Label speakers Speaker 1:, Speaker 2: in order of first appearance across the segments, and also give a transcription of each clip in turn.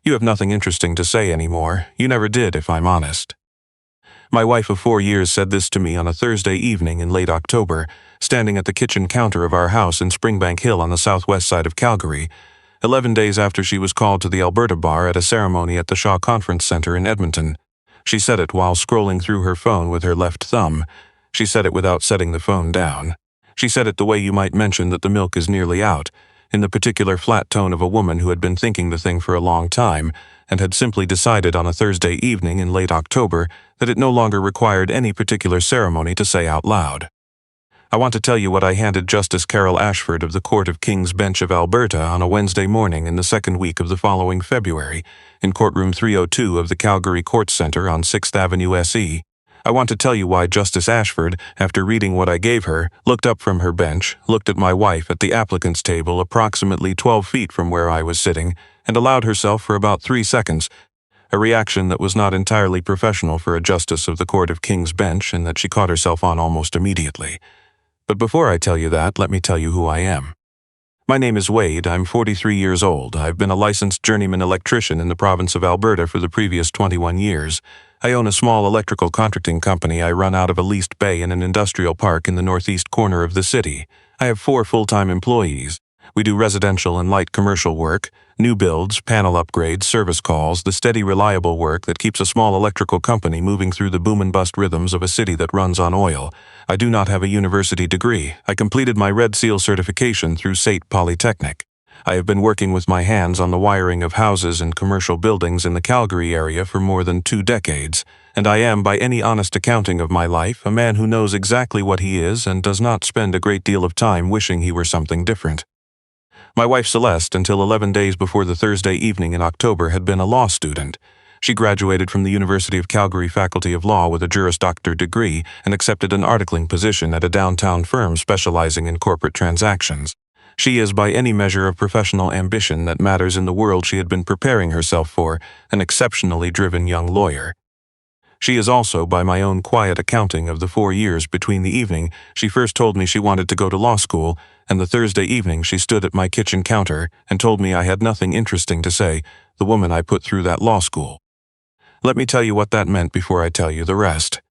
Speaker 1: You have nothing interesting to say anymore. You never did, if I'm honest. My wife of 4 years said this to me on a Thursday evening in late October, standing at the kitchen counter of our house in Springbank Hill on the southwest side of Calgary, 11 days after she was called to the Alberta Bar at a ceremony at the Shaw Conference Centre in Edmonton. She said it while scrolling through her phone with her left thumb. She said it without setting the phone down. She said it the way you might mention that the milk is nearly out, in the particular flat tone of a woman who had been thinking the thing for a long time and had simply decided on a Thursday evening in late October that it no longer required any particular ceremony to say out loud. I want to tell you what I handed Justice Carol Ashford of the Court of King's Bench of Alberta on a Wednesday morning in the second week of the following February, in courtroom 302 of the Calgary Court Centre on 6th Avenue SE. I want to tell you why Justice Ashford, after reading what I gave her, looked up from her bench, looked at my wife at the applicant's table approximately 12 feet from where I was sitting, and allowed herself for about 3 seconds, a reaction that was not entirely professional for a justice of the Court of King's Bench and that she caught herself on almost immediately. But before I tell you that, let me tell you who I am. My name is Wade. I'm 43 years old. I've been a licensed journeyman electrician in the province of Alberta for the previous 21 years. I own a small electrical contracting company I run out of a leased bay in an industrial park in the northeast corner of the city. I have 4 full-time employees. We do residential and light commercial work, new builds, panel upgrades, service calls, the steady, reliable work that keeps a small electrical company moving through the boom and bust rhythms of a city that runs on oil. I do not have a university degree. I completed my Red Seal certification through SAIT Polytechnic. I have been working with my hands on the wiring of houses and commercial buildings in the Calgary area for more than 2 decades, and I am, by any honest accounting of my life, a man who knows exactly what he is and does not spend a great deal of time wishing he were something different. My wife Celeste, until 11 days before the Thursday evening in October, had been a law student. She graduated from the University of Calgary Faculty of Law with a Juris Doctor degree and accepted an articling position at a downtown firm specializing in corporate transactions. She is, by any measure of professional ambition that matters in the world she had been preparing herself for, an exceptionally driven young lawyer. She is also, by my own quiet accounting of the 4 years between the evening she first told me she wanted to go to law school and the Thursday evening she stood at my kitchen counter and told me I had nothing interesting to say, the woman I put through that law school. Let me tell you what that meant before I tell you the rest.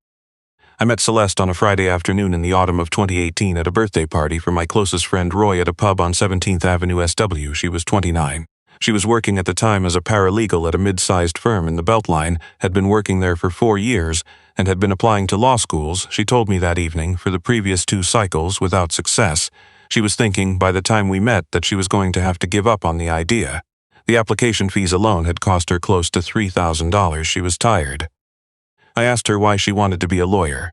Speaker 1: I met Celeste on a Friday afternoon in the autumn of 2018 at a birthday party for my closest friend Roy at a pub on 17th Avenue SW. She was 29. She was working at the time as a paralegal at a mid-sized firm in the Beltline, had been working there for 4 years, and had been applying to law schools, she told me that evening, for the previous 2 cycles without success. She was thinking, by the time we met, that she was going to have to give up on the idea. The application fees alone had cost her close to $3,000. She was tired. I asked her why she wanted to be a lawyer.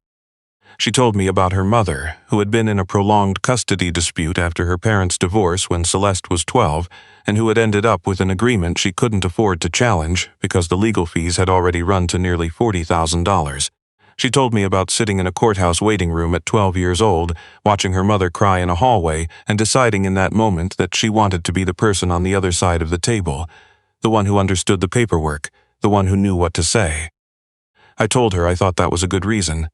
Speaker 1: She told me about her mother, who had been in a prolonged custody dispute after her parents' divorce when Celeste was 12, and who had ended up with an agreement she couldn't afford to challenge because the legal fees had already run to nearly $40,000. She told me about sitting in a courthouse waiting room at 12 years old, watching her mother cry in a hallway, and deciding in that moment that she wanted to be the person on the other side of the table, the one who understood the paperwork, the one who knew what to say. I told her I thought that was a good reason.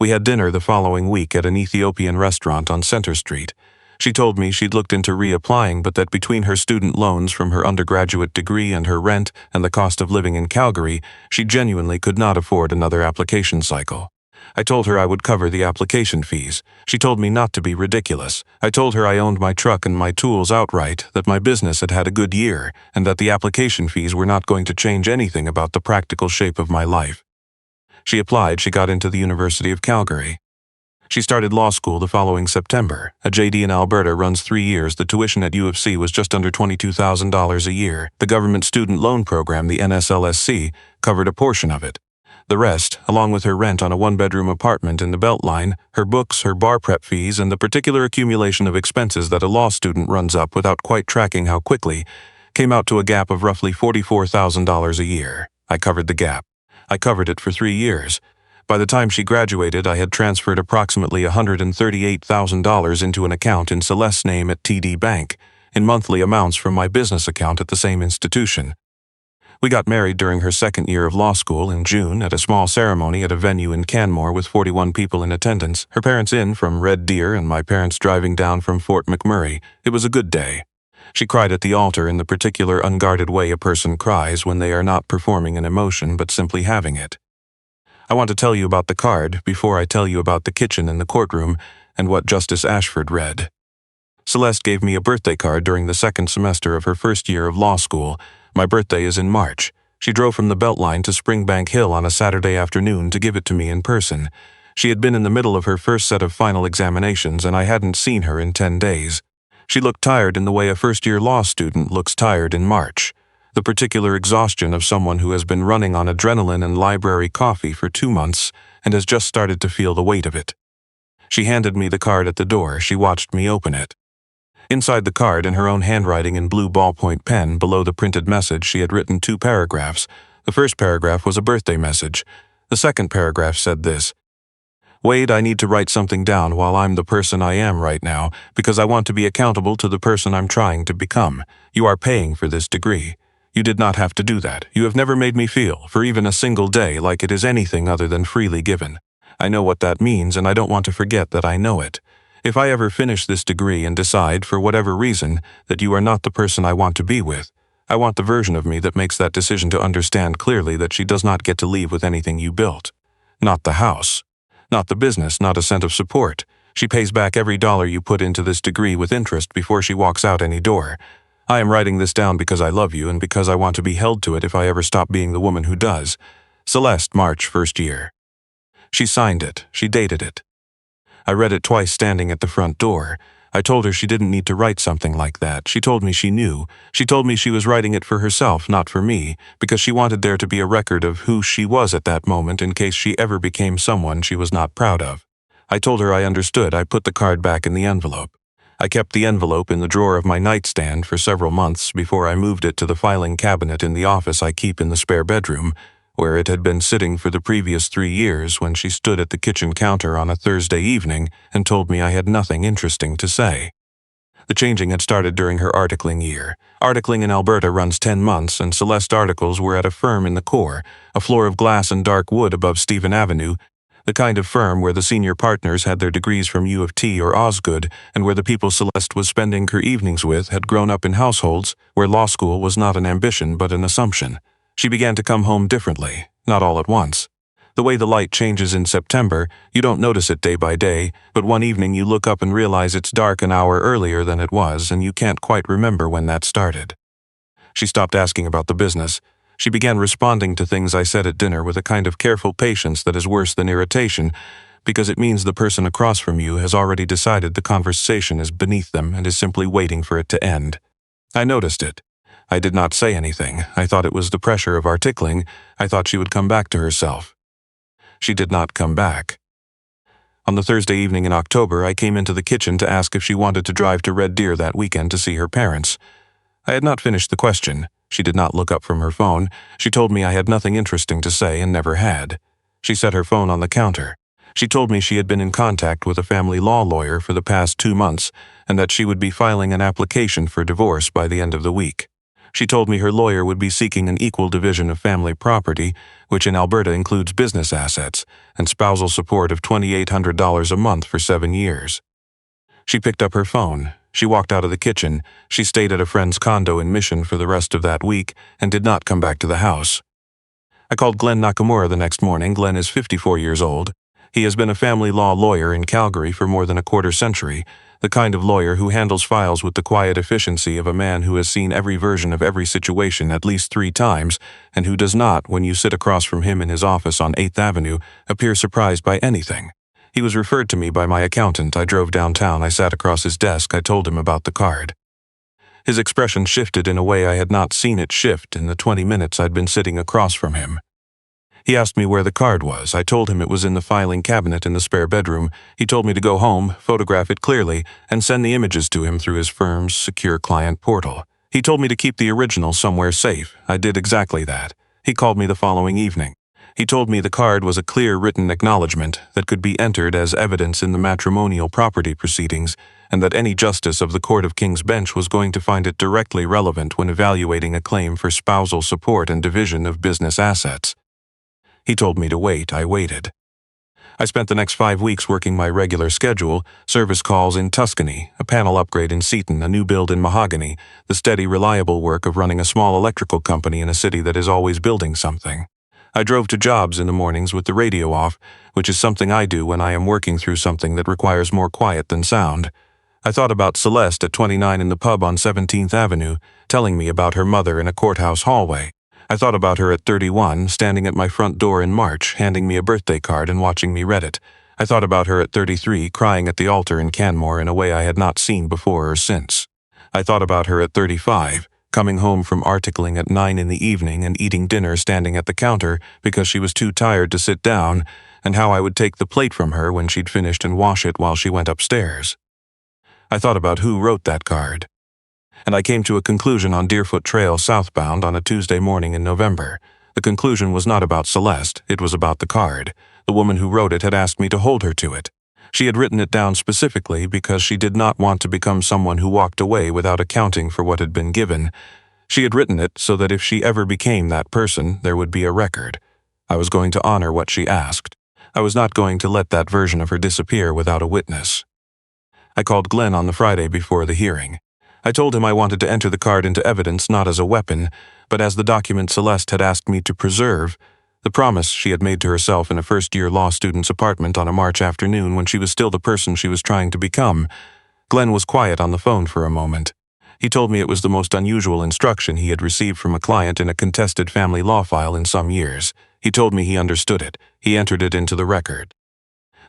Speaker 1: We had dinner the following week at an Ethiopian restaurant on Center Street. She told me she'd looked into reapplying, but that between her student loans from her undergraduate degree and her rent and the cost of living in Calgary, she genuinely could not afford another application cycle. I told her I would cover the application fees. She told me not to be ridiculous. I told her I owned my truck and my tools outright, that my business had had a good year, and that the application fees were not going to change anything about the practical shape of my life. She applied. She got into the University of Calgary. She started law school the following September. A JD in Alberta runs 3 years. The tuition at U of C was just under $22,000 a year. The government student loan program, the NSLSC, covered a portion of it. The rest, along with her rent on a 1-bedroom apartment in the Beltline, her books, her bar prep fees, and the particular accumulation of expenses that a law student runs up without quite tracking how quickly, came out to a gap of roughly $44,000 a year. I covered the gap. I covered it for 3 years. By the time she graduated, I had transferred approximately $138,000 into an account in Celeste's name at TD Bank, in monthly amounts from my business account at the same institution. We got married during her second year of law school in June at a small ceremony at a venue in Canmore with 41 people in attendance, her parents in from Red Deer and my parents driving down from Fort McMurray. It was a good day. She cried at the altar in the particular unguarded way a person cries when they are not performing an emotion but simply having it. I want to tell you about the card before I tell you about the kitchen in the courtroom and what Justice Ashford read. Celeste gave me a birthday card during the second semester of her first year of law school. My birthday is in March. She drove from the Beltline to Springbank Hill on a Saturday afternoon to give it to me in person. She had been in the middle of her first set of final examinations and I hadn't seen her in 10 days. She looked tired in the way a first-year law student looks tired in March. The particular exhaustion of someone who has been running on adrenaline and library coffee for 2 months and has just started to feel the weight of it. She handed me the card at the door. She watched me open it. Inside the card, in her own handwriting in blue ballpoint pen, below the printed message, she had written 2 paragraphs. The first paragraph was a birthday message. The second paragraph said this: "Wade, I need to write something down while I'm the person I am right now, because I want to be accountable to the person I'm trying to become. You are paying for this degree. You did not have to do that. You have never made me feel, for even a single day, like it is anything other than freely given. I know what that means, and I don't want to forget that I know it. If I ever finish this degree and decide, for whatever reason, that you are not the person I want to be with, I want the version of me that makes that decision to understand clearly that she does not get to leave with anything you built. Not the house. Not the business, not a cent of support. She pays back every dollar you put into this degree with interest before she walks out any door. I am writing this down because I love you and because I want to be held to it if I ever stop being the woman who does. Celeste, March, first year." She signed it. She dated it. I read it twice standing at the front door. I told her she didn't need to write something like that. She told me she knew. She told me she was writing it for herself, not for me, because she wanted there to be a record of who she was at that moment in case she ever became someone she was not proud of. I told her I understood. I put the card back in the envelope. I kept the envelope in the drawer of my nightstand for several months before I moved it to the filing cabinet in the office I keep in the spare bedroom, where it had been sitting for the previous 3 years when she stood at the kitchen counter on a Thursday evening and told me I had nothing interesting to say. The changing had started during her articling year. Articling in Alberta runs 10 months, and Celeste articles were at a firm in the core, a floor of glass and dark wood above Stephen Avenue, the kind of firm where the senior partners had their degrees from U of T or Osgood, and where the people Celeste was spending her evenings with had grown up in households where law school was not an ambition but an assumption. She began to come home differently, not all at once. The way the light changes in September, you don't notice it day by day, but one evening you look up and realize it's dark an hour earlier than it was, and you can't quite remember when that started. She stopped asking about the business. She began responding to things I said at dinner with a kind of careful patience that is worse than irritation, because it means the person across from you has already decided the conversation is beneath them and is simply waiting for it to end. I noticed it. I did not say anything. I thought it was the pressure of articling. I thought she would come back to herself. She did not come back. On the Thursday evening in October, I came into the kitchen to ask if she wanted to drive to Red Deer that weekend to see her parents. I had not finished the question. She did not look up from her phone. She told me I had nothing interesting to say and never had. She set her phone on the counter. She told me she had been in contact with a family law lawyer for the past 2 months and that she would be filing an application for divorce by the end of the week. She told me her lawyer would be seeking an equal division of family property, which in Alberta includes business assets, and spousal support of $2,800 a month for 7 years. She picked up her phone. She walked out of the kitchen. She stayed at a friend's condo in Mission for the rest of that week and did not come back to the house. I called Glenn Nakamura the next morning. Glenn is 54 years old. He has been a family law lawyer in Calgary for more than a quarter century, the kind of lawyer who handles files with the quiet efficiency of a man who has seen every version of every situation at least 3 times and who does not, when you sit across from him in his office on 8th Avenue, appear surprised by anything. He was referred to me by my accountant. I drove downtown. I sat across his desk. I told him about the card. His expression shifted in a way I had not seen it shift in the 20 minutes I'd been sitting across from him. He asked me where the card was. I told him it was in the filing cabinet in the spare bedroom. He told me to go home, photograph it clearly, and send the images to him through his firm's secure client portal. He told me to keep the original somewhere safe. I did exactly that. He called me the following evening. He told me the card was a clear written acknowledgement that could be entered as evidence in the matrimonial property proceedings, and that any justice of the Court of King's Bench was going to find it directly relevant when evaluating a claim for spousal support and division of business assets. He told me to wait. I waited. I spent the next 5 weeks working my regular schedule, service calls in Tuscany, a panel upgrade in Seaton, a new build in Mahogany, the steady, reliable work of running a small electrical company in a city that is always building something. I drove to jobs in the mornings with the radio off, which is something I do when I am working through something that requires more quiet than sound. I thought about Celeste at 29 in the pub on 17th Avenue, telling me about her mother in a courthouse hallway. I thought about her at 31, standing at my front door in March, handing me a birthday card and watching me read it. I thought about her at 33, crying at the altar in Canmore in a way I had not seen before or since. I thought about her at 35, coming home from articling at 9 in the evening and eating dinner standing at the counter because she was too tired to sit down, and how I would take the plate from her when she'd finished and wash it while she went upstairs. I thought about who wrote that card. And I came to a conclusion on Deerfoot Trail southbound on a Tuesday morning in November. The conclusion was not about Celeste, it was about the card. The woman who wrote it had asked me to hold her to it. She had written it down specifically because she did not want to become someone who walked away without accounting for what had been given. She had written it so that if she ever became that person, there would be a record. I was going to honor what she asked. I was not going to let that version of her disappear without a witness. I called Glenn on the Friday before the hearing. I told him I wanted to enter the card into evidence not as a weapon, but as the document Celeste had asked me to preserve, the promise she had made to herself in a first-year law student's apartment on a March afternoon when she was still the person she was trying to become. Glenn was quiet on the phone for a moment. He told me it was the most unusual instruction he had received from a client in a contested family law file in some years. He told me he understood it. He entered it into the record.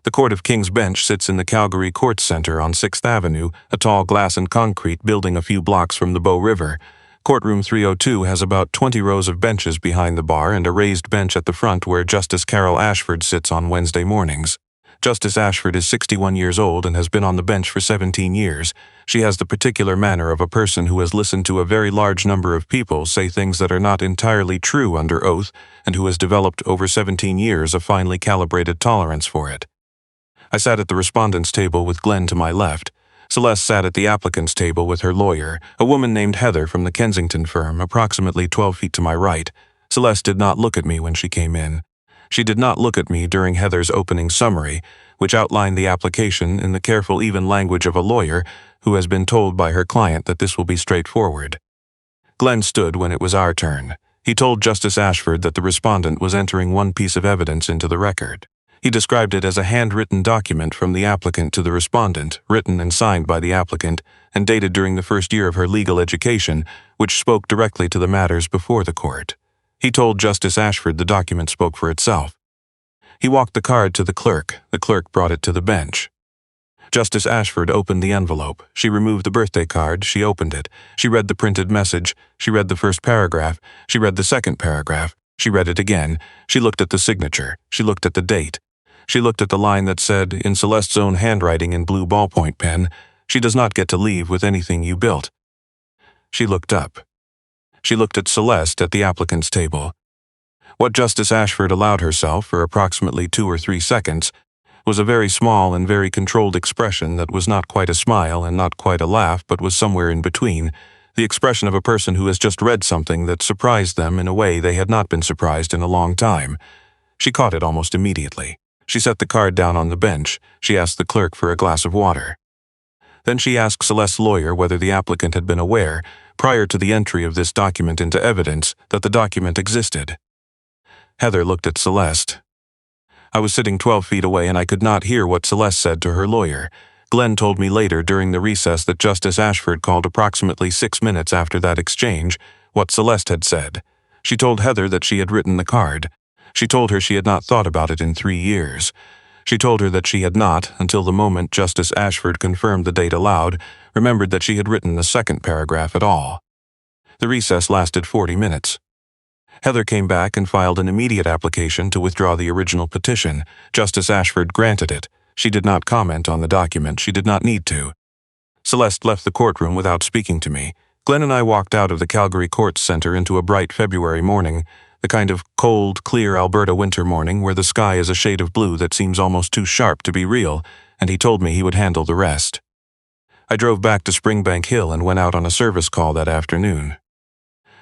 Speaker 1: The Court of King's Bench sits in the Calgary Court Center on 6th Avenue, a tall glass and concrete building a few blocks from the Bow River. Courtroom 302 has about 20 rows of benches behind the bar and a raised bench at the front where Justice Carol Ashford sits on Wednesday mornings. Justice Ashford is 61 years old and has been on the bench for 17 years. She has the particular manner of a person who has listened to a very large number of people say things that are not entirely true under oath and who has developed over 17 years a finely calibrated tolerance for it. I sat at the respondent's table with Glenn to my left. Celeste sat at the applicant's table with her lawyer, a woman named Heather from the Kensington firm, approximately 12 feet to my right. Celeste did not look at me when she came in. She did not look at me during Heather's opening summary, which outlined the application in the careful, even language of a lawyer who has been told by her client that this will be straightforward. Glenn stood when it was our turn. He told Justice Ashford that the respondent was entering one piece of evidence into the record. He described it as a handwritten document from the applicant to the respondent, written and signed by the applicant, and dated during the first year of her legal education, which spoke directly to the matters before the court. He told Justice Ashford the document spoke for itself. He walked the card to the clerk. The clerk brought it to the bench. Justice Ashford opened the envelope. She removed the birthday card. She opened it. She read the printed message. She read the first paragraph. She read the second paragraph. She read it again. She looked at the signature. She looked at the date. She looked at the line that said, in Celeste's own handwriting in blue ballpoint pen, "She does not get to leave with anything you built." She looked up. She looked at Celeste at the applicant's table. What Justice Ashford allowed herself for approximately 2 or 3 seconds was a very small and very controlled expression that was not quite a smile and not quite a laugh but was somewhere in between, the expression of a person who has just read something that surprised them in a way they had not been surprised in a long time. She caught it almost immediately. She set the card down on the bench. She asked the clerk for a glass of water. Then she asked Celeste's lawyer whether the applicant had been aware, prior to the entry of this document into evidence, that the document existed. Heather looked at Celeste. I was sitting 12 feet away and I could not hear what Celeste said to her lawyer. Glenn told me later during the recess that Justice Ashford called approximately 6 minutes after that exchange what Celeste had said. She told Heather that she had written the card. She told her she had not thought about it in 3 years. She told her that she had not, until the moment Justice Ashford confirmed the date aloud, remembered that she had written the second paragraph at all. The recess lasted 40 minutes. Heather came back and filed an immediate application to withdraw the original petition. Justice Ashford granted it. She did not comment on the document. She did not need to. Celeste left the courtroom without speaking to me. Glenn and I walked out of the Calgary Court Center into a bright February morning, the kind of cold, clear Alberta winter morning where the sky is a shade of blue that seems almost too sharp to be real, and he told me he would handle the rest. I drove back to Springbank Hill and went out on a service call that afternoon.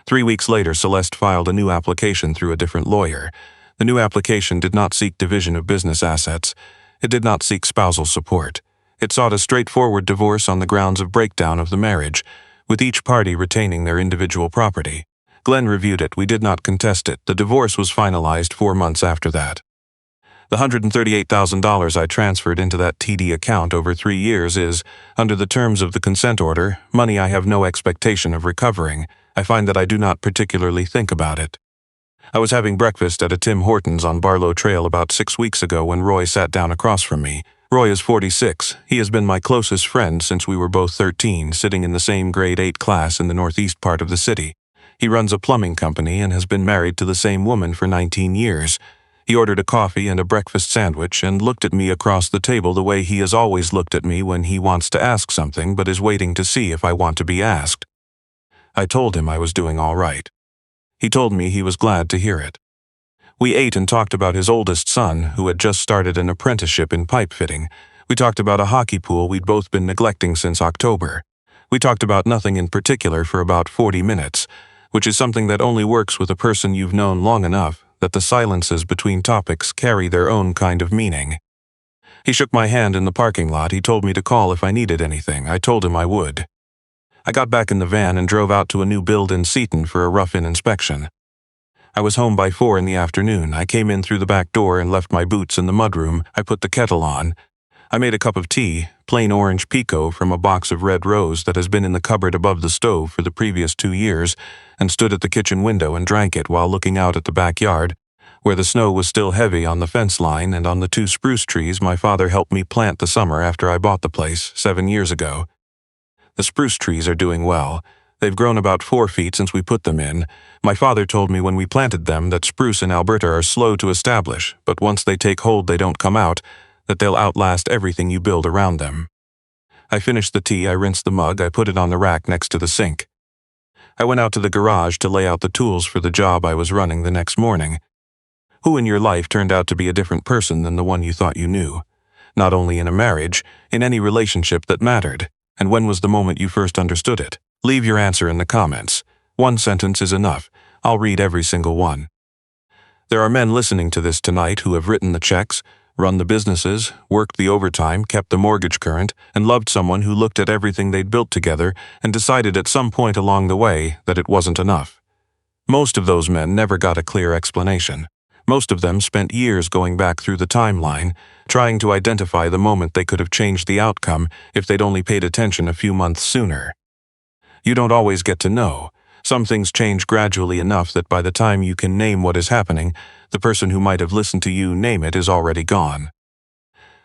Speaker 1: 3 weeks later, Celeste filed a new application through a different lawyer. The new application did not seek division of business assets. It did not seek spousal support. It sought a straightforward divorce on the grounds of breakdown of the marriage, with each party retaining their individual property. Glenn reviewed it. We did not contest it. The divorce was finalized 4 months after that. The $138,000 I transferred into that TD account over 3 years is, under the terms of the consent order, money I have no expectation of recovering. I find that I do not particularly think about it. I was having breakfast at a Tim Hortons on Barlow Trail about 6 weeks ago when Roy sat down across from me. Roy is 46. He has been my closest friend since we were both 13, sitting in the same grade 8 class in the northeast part of the city. He runs a plumbing company and has been married to the same woman for 19 years. He ordered a coffee and a breakfast sandwich and looked at me across the table the way he has always looked at me when he wants to ask something but is waiting to see if I want to be asked. I told him I was doing all right. He told me he was glad to hear it. We ate and talked about his oldest son, who had just started an apprenticeship in pipe fitting. We talked about a hockey pool we'd both been neglecting since October. We talked about nothing in particular for about 40 minutes, which is something that only works with a person you've known long enough that the silences between topics carry their own kind of meaning. He shook my hand in the parking lot. He told me to call if I needed anything. I told him I would. I got back in the van and drove out to a new build in Seaton for a rough-in inspection. I was home by 4 in the afternoon. I came in through the back door and left my boots in the mudroom. I put the kettle on. I made a cup of tea, plain orange Pico from a box of Red Rose that has been in the cupboard above the stove for the previous 2 years, and stood at the kitchen window and drank it while looking out at the backyard, where the snow was still heavy on the fence line and on the 2 spruce trees my father helped me plant the summer after I bought the place 7 years ago. The spruce trees are doing well. They've grown about 4 feet since we put them in. My father told me when we planted them that spruce in Alberta are slow to establish, but once they take hold they don't come out, that they'll outlast everything you build around them. I finished the tea, I rinsed the mug, I put it on the rack next to the sink. I went out to the garage to lay out the tools for the job I was running the next morning. Who in your life turned out to be a different person than the one you thought you knew? Not only in a marriage, in any relationship that mattered. And when was the moment you first understood it? Leave your answer in the comments. 1 sentence is enough. I'll read every single one. There are men listening to this tonight who have written the checks, run the businesses, worked the overtime, kept the mortgage current, and loved someone who looked at everything they'd built together and decided at some point along the way that it wasn't enough. Most of those men never got a clear explanation. Most of them spent years going back through the timeline, trying to identify the moment they could have changed the outcome if they'd only paid attention a few months sooner. You don't always get to know. Some things change gradually enough that by the time you can name what is happening, the person who might have listened to you name it is already gone.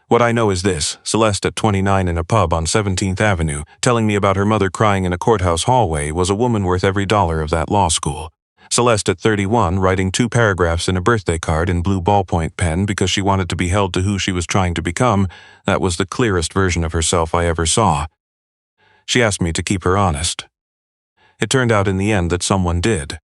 Speaker 1: What I know is this: Celeste at 29 in a pub on 17th Avenue, telling me about her mother crying in a courthouse hallway, was a woman worth every dollar of that law school. Celeste at 31 writing 2 paragraphs in a birthday card in blue ballpoint pen because she wanted to be held to who she was trying to become. That was the clearest version of herself I ever saw. She asked me to keep her honest. It turned out in the end that someone did.